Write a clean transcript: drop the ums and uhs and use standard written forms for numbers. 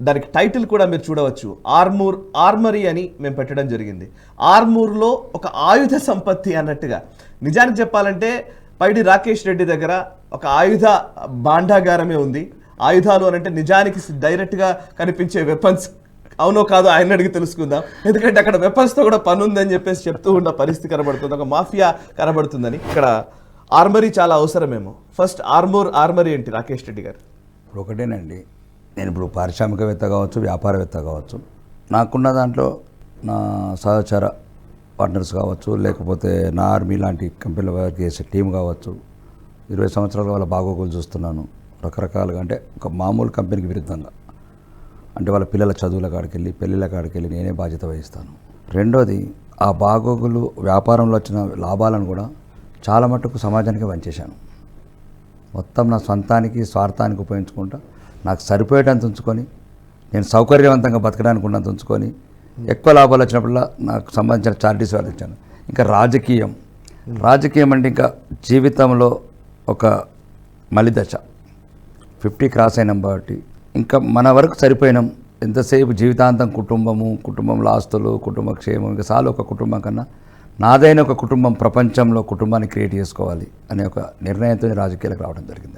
దానికి టైటిల్ కూడా మీరు చూడవచ్చు, ఆర్మరీ అని మేము పెట్టడం జరిగింది. ఆర్మూర్లో ఒక ఆయుధ సంపత్తి అన్నట్టుగా. నిజానికి చెప్పాలంటే పైడి రాకేష్ రెడ్డి దగ్గర ఒక ఆయుధ భాండాగారమే ఉంది. ఆయుధాలు అని అంటే నిజానికి డైరెక్ట్గా కనిపించే వెపన్స్ అవునో కాదో ఆయన అడిగి తెలుసుకుందాం. ఎందుకంటే అక్కడ వెపన్స్తో కూడా పని ఉందని చెప్పేసి చెప్తూ ఉన్న పరిస్థితి కనబడుతుంది, ఒక మాఫియా కనబడుతుందని. ఇక్కడ ఆర్మరీ చాలా అవసరమేమో. ఫస్ట్ ఆర్మరీ ఏంటి రాకేష్ రెడ్డి గారు? ఇప్పుడు ఒకటేనండి, నేను ఇప్పుడు పారిశ్రామికవేత్త కావచ్చు, వ్యాపారవేత్త కావచ్చు, నాకున్న దాంట్లో నా సహచర పార్ట్నర్స్ కావచ్చు, లేకపోతే నా ఆర్మీ లాంటి కంపెనీలో వర్క్ చేసే టీం కావచ్చు, 20 సంవత్సరాల వాళ్ళ బాగోగులు చూస్తున్నాను రకరకాలుగా. అంటే ఒక మామూలు కంపెనీకి విరుద్ధంగా, అంటే వాళ్ళ పిల్లల చదువుల కాడికి వెళ్ళి పెళ్ళిళ్ళ కాడికి వెళ్ళి నేనే బాధ్యత వహిస్తాను. రెండోది, ఆ బాగోగులు వ్యాపారంలో వచ్చిన లాభాలను కూడా చాలా మట్టుకు సమాజానికి పంచేశాను. మొత్తం నా సొంతానికి స్వార్థానికి ఉపయోగించుకుంటా, నాకు సరిపోయేటంత ఉంచుకొని, నేను సౌకర్యవంతంగా బతకడానికి ఉన్నంత ఉంచుకొని, ఎక్కువ లాభాలు వచ్చినప్పుడల్లా నాకు సంబంధించిన చారిటీస్ వాళ్ళకి ఇచ్చాను. ఇంకా రాజకీయం అంటే ఇంకా జీవితంలో ఒక మలిదశ, 50 క్రాస్ అయినాం కాబట్టి ఇంకా మన వరకు సరిపోయినాం. ఎంతసేపు జీవితాంతం కుటుంబంలో ఆస్తులు, కుటుంబ క్షేమం, ఇంకా చాలు ఒక కుటుంబం కన్నా నాదైన ఒక కుటుంబం, ప్రపంచంలో కుటుంబాన్ని క్రియేట్ చేసుకోవాలి అనే ఒక నిర్ణయంతో రాజకీయాలకు రావడం జరిగిందండి.